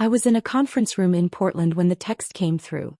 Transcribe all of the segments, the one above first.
I was in a conference room in Portland when the text came through.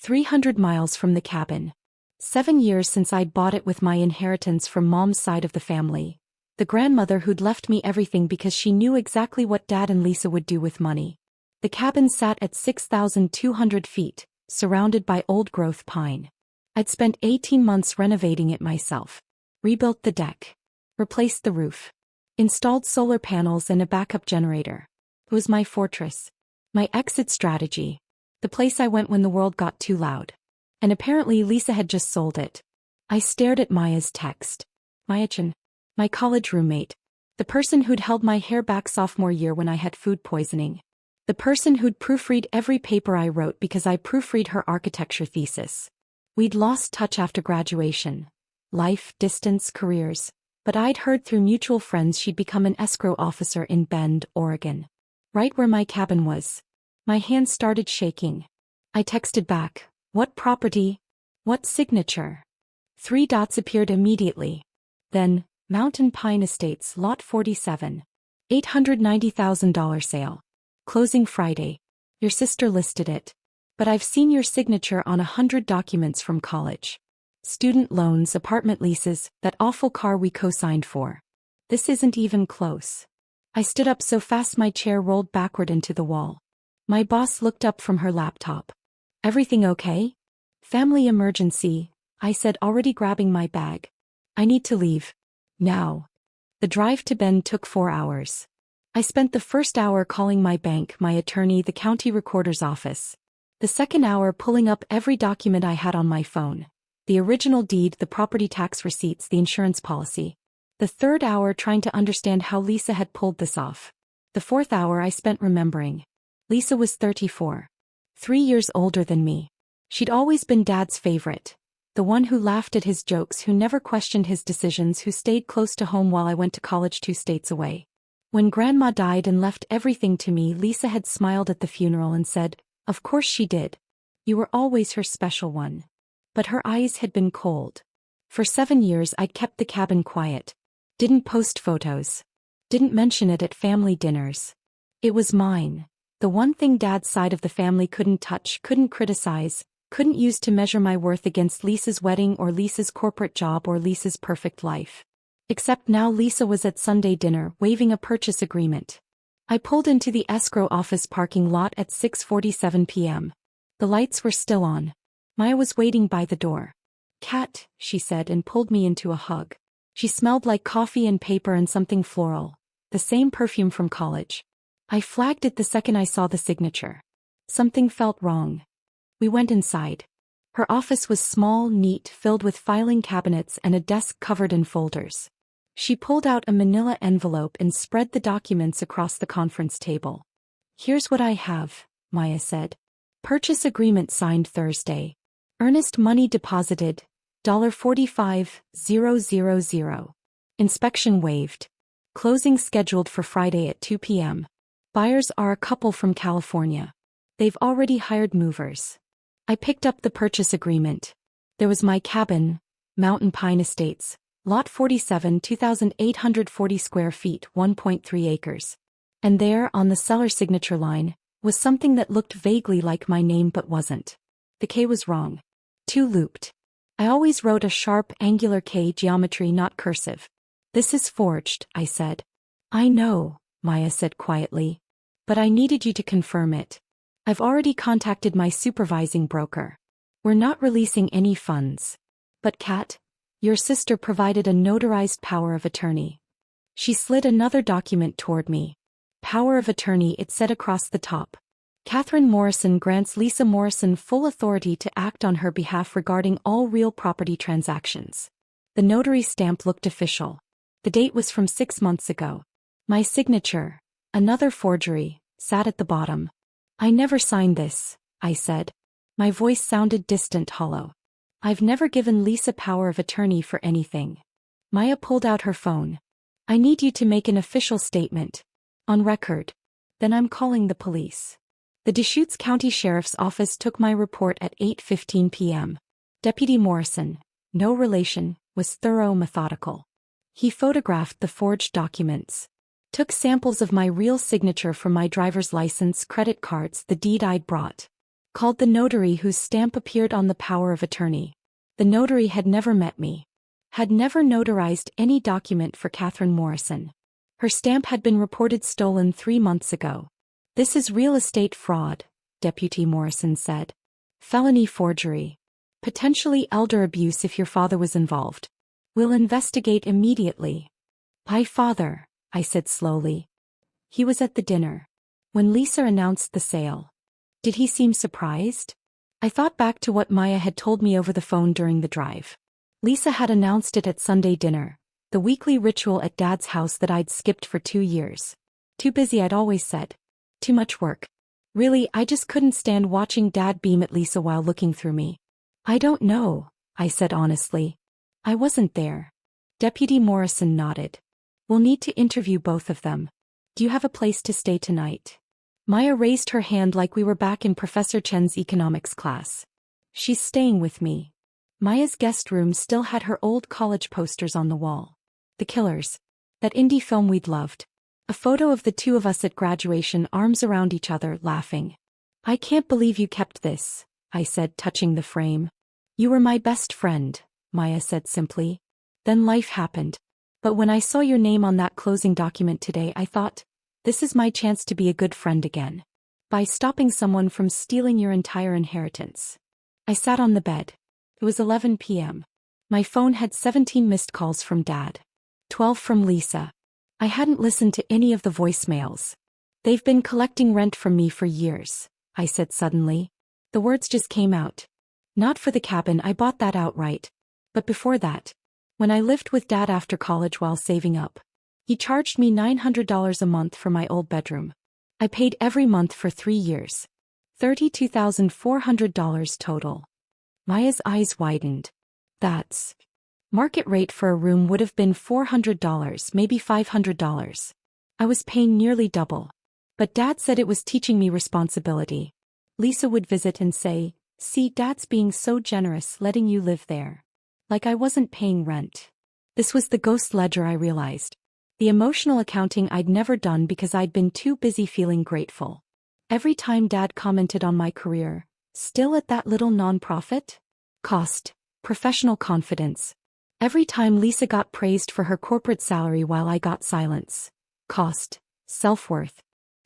300 miles from the cabin. 7 years since I'd bought it with my inheritance from Mom's side of the family. The grandmother who'd left me everything because she knew exactly what Dad and Lisa would do with money. The cabin sat at 6,200 feet, surrounded by old-growth pine. I'd spent 18 months renovating it myself. Rebuilt the deck. Replaced the roof. Installed solar panels and a backup generator. It was my fortress. My exit strategy. The place I went when the world got too loud. And apparently Lisa had just sold it. I stared at Maya's text. Chen, my college roommate. The person who'd held my hair back sophomore year when I had food poisoning. The person who'd proofread every paper I wrote because I proofread her architecture thesis. We'd lost touch after graduation. Life, distance, careers. But I'd heard through mutual friends she'd become an escrow officer in Bend, Oregon. Right where my cabin was. My hands started shaking. I texted back, "What property? What signature?" 3 dots appeared immediately. Then, Mountain Pine Estates, Lot 47. $890,000 sale. Closing Friday. Your sister listed it. But I've seen your signature on 100 documents from college. Student loans, apartment leases, that awful car we co-signed for. This isn't even close. I stood up so fast my chair rolled backward into the wall. My boss looked up from her laptop. "Everything okay?" "Family emergency," I said, already grabbing my bag. "I need to leave. Now." The drive to Bend took 4 hours. I spent the first hour calling my bank, my attorney, the county recorder's office. The second hour pulling up every document I had on my phone. The original deed, the property tax receipts, the insurance policy. The third hour trying to understand how Lisa had pulled this off. The fourth hour I spent remembering. Lisa was 34. 3 years older than me. She'd always been Dad's favorite. The one who laughed at his jokes, who never questioned his decisions, who stayed close to home while I went to college 2 states away. When Grandma died and left everything to me, Lisa had smiled at the funeral and said, "Of course she did. You were always her special one." But her eyes had been cold. For 7 years I'd kept the cabin quiet. Didn't post photos. Didn't mention it at family dinners. It was mine. The one thing Dad's side of the family couldn't touch, couldn't criticize, couldn't use to measure my worth against Lisa's wedding or Lisa's corporate job or Lisa's perfect life. Except now Lisa was at Sunday dinner, waving a purchase agreement. I pulled into the escrow office parking lot at 6:47 p.m. The lights were still on. Maya was waiting by the door. "Cat," she said and pulled me into a hug. She smelled like coffee and paper and something floral. The same perfume from college. I flagged it the second I saw the signature. Something felt wrong. We went inside. Her office was small, neat, filled with filing cabinets and a desk covered in folders. She pulled out a manila envelope and spread the documents across the conference table. "Here's what I have," Maya said. "Purchase agreement signed Thursday. Earnest money deposited, $45,000. Inspection waived. Closing scheduled for Friday at 2 p.m. Buyers are a couple from California. They've already hired movers." I picked up the purchase agreement. There was my cabin, Mountain Pine Estates, Lot 47, 2,840 square feet, 1.3 acres. And there, on the seller signature line, was something that looked vaguely like my name but wasn't. The K was wrong. Too looped. I always wrote a sharp, angular K, geometry, not cursive. "This is forged," I said. "I know," Maya said quietly. "But I needed you to confirm it. I've already contacted my supervising broker. We're not releasing any funds. But Kat, your sister provided a notarized power of attorney." She slid another document toward me. "Power of attorney," it said across the top. "Catherine Morrison grants Lisa Morrison full authority to act on her behalf regarding all real property transactions." The notary stamp looked official. The date was from 6 months ago. My signature, another forgery, sat at the bottom. "I never signed this," I said. My voice sounded distant, hollow. "I've never given Lisa power of attorney for anything." Maya pulled out her phone. "I need you to make an official statement. On record. Then I'm calling the police." The Deschutes County Sheriff's Office took my report at 8:15 p.m. Deputy Morrison, no relation, was thorough, methodical. He photographed the forged documents. Took samples of my real signature from my driver's license, credit cards, the deed I'd brought. Called the notary whose stamp appeared on the power of attorney. The notary had never met me. Had never notarized any document for Catherine Morrison. Her stamp had been reported stolen 3 months ago. This is real estate fraud, Deputy Morrison said. Felony forgery. Potentially elder abuse if your father was involved. We'll investigate immediately. My father, I said slowly. He was at the dinner. When Lisa announced the sale. Did he seem surprised? I thought back to what Maya had told me over the phone during the drive. Lisa had announced it at Sunday dinner, the weekly ritual at Dad's house that I'd skipped for 2 years. Too busy, I'd always said. Too much work. Really, I just couldn't stand watching Dad beam at Lisa while looking through me. I don't know, I said honestly. I wasn't there. Deputy Morrison nodded. We'll need to interview both of them. Do you have a place to stay tonight? Maya raised her hand like we were back in Professor Chen's economics class. She's staying with me. Maya's guest room still had her old college posters on the wall. The Killers. That indie film we'd loved. A photo of the two of us at graduation, arms around each other, laughing. I can't believe you kept this, I said, touching the frame. You were my best friend, Maya said simply. Then life happened. But when I saw your name on that closing document today, I thought, this is my chance to be a good friend again. By stopping someone from stealing your entire inheritance. I sat on the bed. It was 11 p.m. My phone had 17 missed calls from Dad. 12 from Lisa. I hadn't listened to any of the voicemails. They've been collecting rent from me for years, I said suddenly. The words just came out. Not for the cabin, I bought that outright. But before that, when I lived with Dad after college while saving up, he charged me $900 a month for my old bedroom. I paid every month for 3 years. $32,400 total. Maya's eyes widened. That's... Market rate for a room would have been $400, maybe $500. I was paying nearly double. But Dad said it was teaching me responsibility. Lisa would visit and say, see, Dad's being so generous letting you live there. Like I wasn't paying rent. This was the ghost ledger, I realized. The emotional accounting I'd never done because I'd been too busy feeling grateful. Every time Dad commented on my career, still at that little nonprofit? Cost. Professional confidence. Every time Lisa got praised for her corporate salary while I got silence. Cost. Self-worth.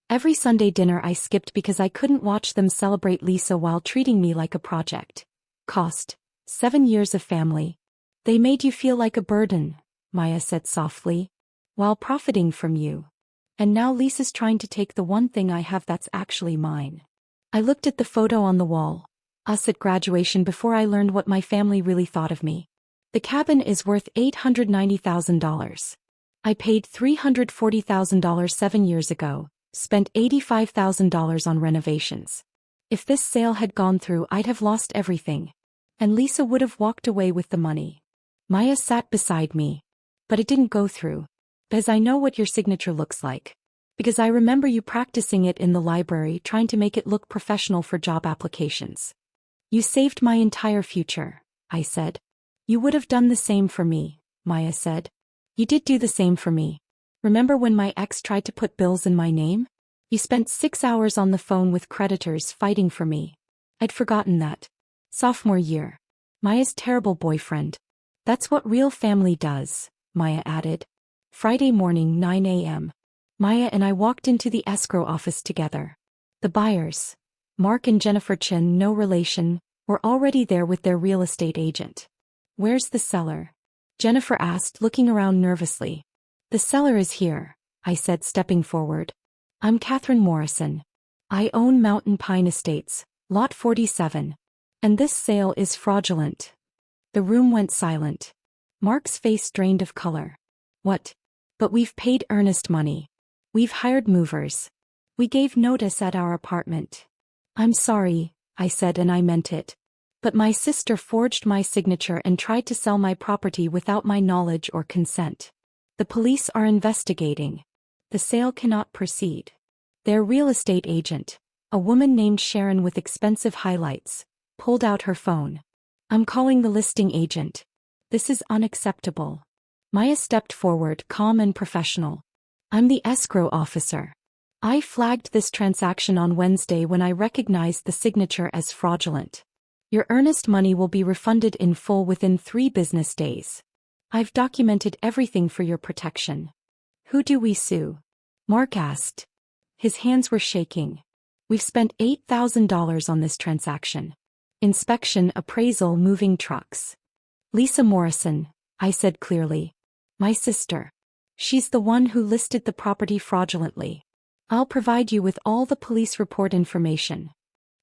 Every Sunday dinner I skipped because I couldn't watch them celebrate Lisa while treating me like a project. Cost. 7 years of family. They made you feel like a burden, Maya said softly, while profiting from you. And now Lisa's trying to take the one thing I have that's actually mine. I looked at the photo on the wall, us at graduation, before I learned what my family really thought of me. The cabin is worth $890,000. I paid $340,000 7 years ago, spent $85,000 on renovations. If this sale had gone through, I'd have lost everything. And Lisa would have walked away with the money. Maya sat beside me. But it didn't go through. Because I know what your signature looks like. Because I remember you practicing it in the library, trying to make it look professional for job applications. You saved my entire future, I said. You would have done the same for me, Maya said. You did do the same for me. Remember when my ex tried to put bills in my name? You spent 6 hours on the phone with creditors fighting for me. I'd forgotten that. Sophomore year. Maya's terrible boyfriend. That's what real family does, Maya added. Friday morning, 9 a.m. Maya and I walked into the escrow office together. The buyers, Mark and Jennifer Chen, no relation, were already there with their real estate agent. Where's the seller? Jennifer asked, looking around nervously. The seller is here, I said, stepping forward. I'm Catherine Morrison. I own Mountain Pine Estates, Lot 47. And this sale is fraudulent. The room went silent. Mark's face drained of color. What? But we've paid earnest money. We've hired movers. We gave notice at our apartment. I'm sorry, I said, and I meant it. But my sister forged my signature and tried to sell my property without my knowledge or consent. The police are investigating. The sale cannot proceed. Their real estate agent, a woman named Sharon with expensive highlights, pulled out her phone. I'm calling the listing agent. This is unacceptable. Maya stepped forward, calm and professional. I'm the escrow officer. I flagged this transaction on Wednesday when I recognized the signature as fraudulent. Your earnest money will be refunded in full within 3 business days. I've documented everything for your protection. Who do we sue? Mark asked. His hands were shaking. We've spent $8,000 on this transaction. Inspection, appraisal, moving trucks. Lisa Morrison, I said clearly. My sister. She's the one who listed the property fraudulently. I'll provide you with all the police report information.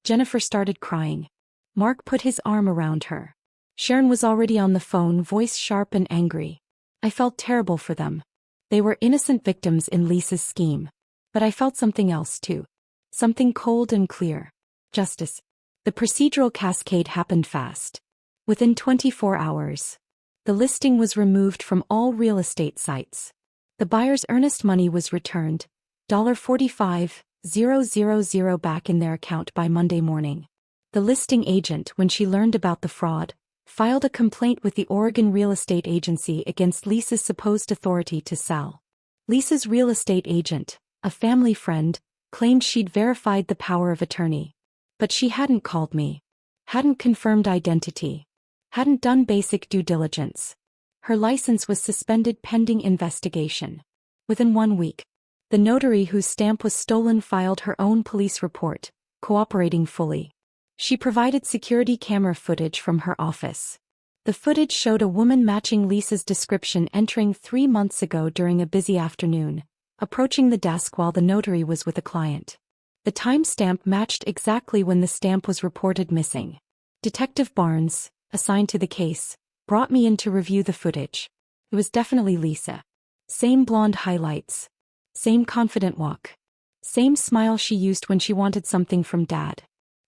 Jennifer started crying. Mark put his arm around her. Sharon was already on the phone, voice sharp and angry. I felt terrible for them. They were innocent victims in Lisa's scheme. But I felt something else too. Something cold and clear. Justice. The procedural cascade happened fast. Within 24 hours. The listing was removed from all real estate sites. The buyer's earnest money was returned, $45,000 back in their account by Monday morning. The listing agent, when she learned about the fraud, filed a complaint with the Oregon Real Estate Agency against Lisa's supposed authority to sell. Lisa's real estate agent, a family friend, claimed she'd verified the power of attorney. But she hadn't called me. Hadn't confirmed identity. Hadn't done basic due diligence. Her license was suspended pending investigation. Within 1 week, the notary whose stamp was stolen filed her own police report, cooperating fully. She provided security camera footage from her office. The footage showed a woman matching Lisa's description entering 3 months ago during a busy afternoon, approaching the desk while the notary was with a client. The timestamp matched exactly when the stamp was reported missing. Detective Barnes, assigned to the case, brought me in to review the footage. It was definitely Lisa. Same blonde highlights. Same confident walk. Same smile she used when she wanted something from Dad.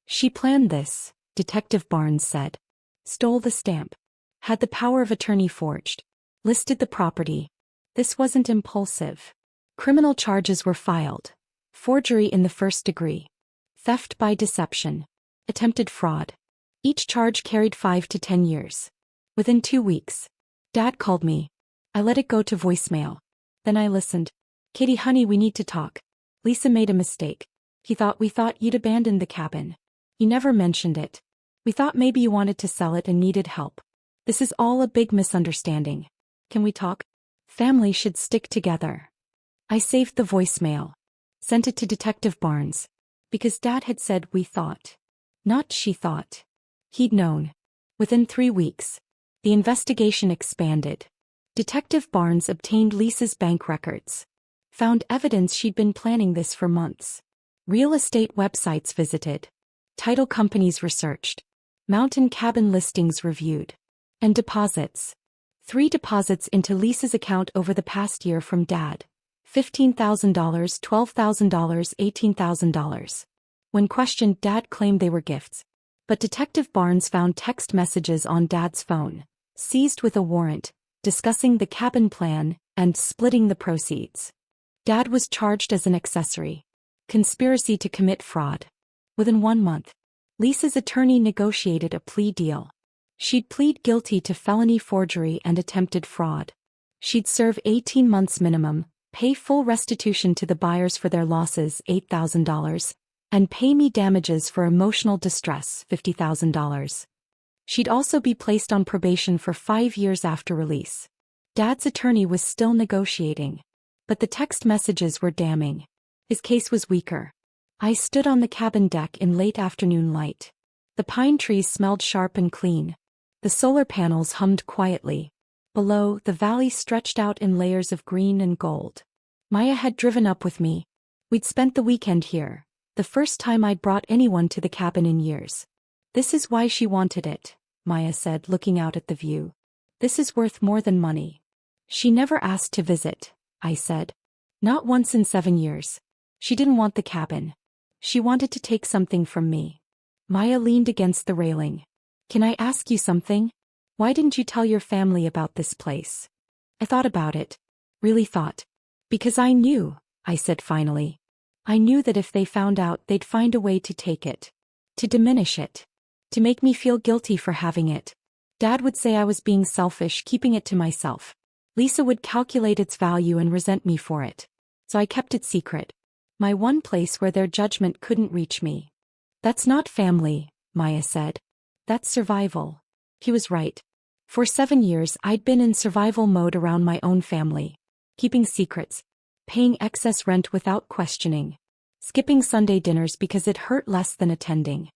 She planned this, Detective Barnes said. Stole the stamp. Had the power of attorney forged. Listed the property. This wasn't impulsive. Criminal charges were filed. Forgery in the first degree. Theft by deception. Attempted fraud. Each charge carried 5 to 10 years. Within 2 weeks, Dad called me. I let it go to voicemail. Then I listened. Kitty, honey, we need to talk. Lisa made a mistake. We thought you'd abandoned the cabin. You never mentioned it. We thought maybe you wanted to sell it and needed help. This is all a big misunderstanding. Can we talk? Family should stick together. I saved the voicemail. Sent it to Detective Barnes. Because Dad had said we thought. Not she thought. He'd known. Within 3 weeks. The investigation expanded. Detective Barnes obtained Lisa's bank records. Found evidence she'd been planning this for months. Real estate websites visited. Title companies researched. Mountain cabin listings reviewed. And deposits. 3 deposits into Lisa's account over the past year from Dad. $15,000, $12,000, $18,000. When questioned, Dad claimed they were gifts. But Detective Barnes found text messages on Dad's phone, seized with a warrant, discussing the cabin plan and splitting the proceeds. Dad was charged as an accessory. Conspiracy to commit fraud. Within 1 month, Lisa's attorney negotiated a plea deal. She'd plead guilty to felony forgery and attempted fraud. She'd serve 18 months minimum, pay full restitution to the buyers for their losses, $8,000, and pay me damages for emotional distress, $50,000. She'd also be placed on probation for 5 years after release. Dad's attorney was still negotiating. But the text messages were damning. His case was weaker. I stood on the cabin deck in late afternoon light. The pine trees smelled sharp and clean. The solar panels hummed quietly. Below, the valley stretched out in layers of green and gold. Maya had driven up with me. We'd spent the weekend here, the first time I'd brought anyone to the cabin in years. This is why she wanted it, Maya said, looking out at the view. This is worth more than money. She never asked to visit, I said. Not once in 7 years. She didn't want the cabin. She wanted to take something from me. Maya leaned against the railing. Can I ask you something? Why didn't you tell your family about this place? I thought about it. Really thought. Because I knew, I said finally. I knew that if they found out, they'd find a way to take it. To diminish it. To make me feel guilty for having it. Dad would say I was being selfish, keeping it to myself. Lisa would calculate its value and resent me for it. so I kept it secret. My one place where their judgment couldn't reach me. That's not family, Maya said. That's survival. He was right. For 7 years I'd been in survival mode around my own family. Keeping secrets. Paying excess rent without questioning. Skipping Sunday dinners because it hurt less than attending.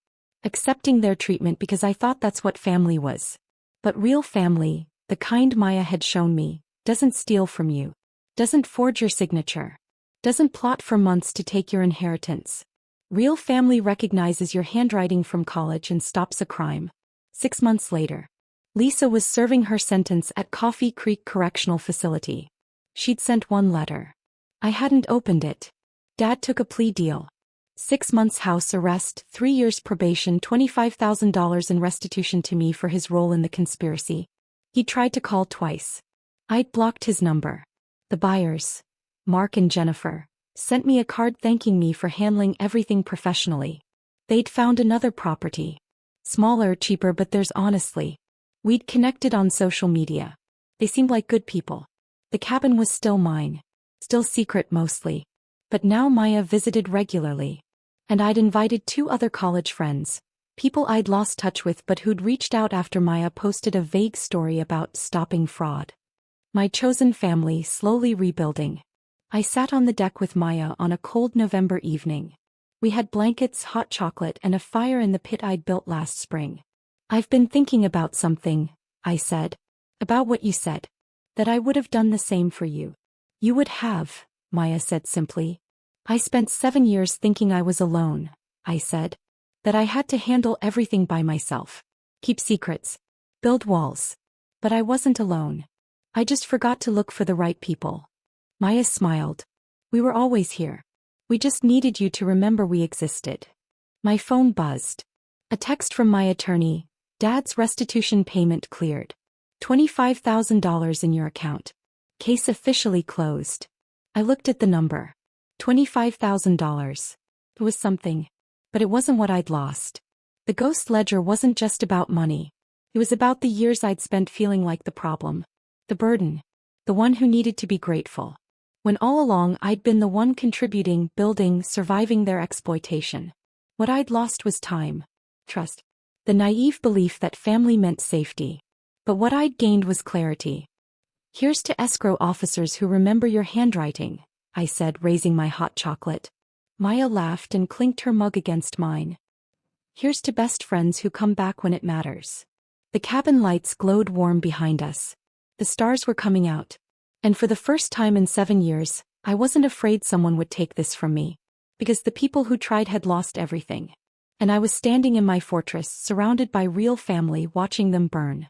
Accepting their treatment because I thought that's what family was. But real family, the kind Maya had shown me, doesn't steal from you. Doesn't forge your signature. Doesn't plot for months to take your inheritance. Real family recognizes your handwriting from college and stops a crime. 6 months later, Lisa was serving her sentence at Coffee Creek Correctional Facility. She'd sent one letter. I hadn't opened it. Dad took a plea deal. 6 months house arrest, 3 years probation, $25,000 in restitution to me for his role in the conspiracy. He tried to call twice. I'd blocked his number. The buyers, Mark and Jennifer, sent me a card thanking me for handling everything professionally. They'd found another property. Smaller, cheaper, but theirs honestly. We'd connected on social media. They seemed like good people. The cabin was still mine. Still secret mostly. But now Maya visited regularly. And I'd invited 2 other college friends. People I'd lost touch with but who'd reached out after Maya posted a vague story about stopping fraud. My chosen family slowly rebuilding. I sat on the deck with Maya on a cold November evening. We had blankets, hot chocolate, and a fire in the pit I'd built last spring. I've been thinking about something, I said. About what you said. That I would have done the same for you. You would have, Maya said simply. I spent 7 years thinking I was alone, I said. That I had to handle everything by myself. Keep secrets. Build walls. But I wasn't alone. I just forgot to look for the right people. Maya smiled. We were always here. We just needed you to remember we existed. My phone buzzed. A text from my attorney. Dad's restitution payment cleared. $25,000 in your account. Case officially closed. I looked at the number. $25,000. It was something. But it wasn't what I'd lost. The ghost ledger wasn't just about money. It was about the years I'd spent feeling like the problem. The burden. The one who needed to be grateful. When all along I'd been the one contributing, building, surviving their exploitation. What I'd lost was time. Trust. The naive belief that family meant safety. But what I'd gained was clarity. Here's to escrow officers who remember your handwriting, I said, raising my hot chocolate. Maya laughed and clinked her mug against mine. Here's to best friends who come back when it matters. The cabin lights glowed warm behind us. The stars were coming out. And for the first time in 7 years, I wasn't afraid someone would take this from me. Because the people who tried had lost everything. And I was standing in my fortress, surrounded by real family, watching them burn.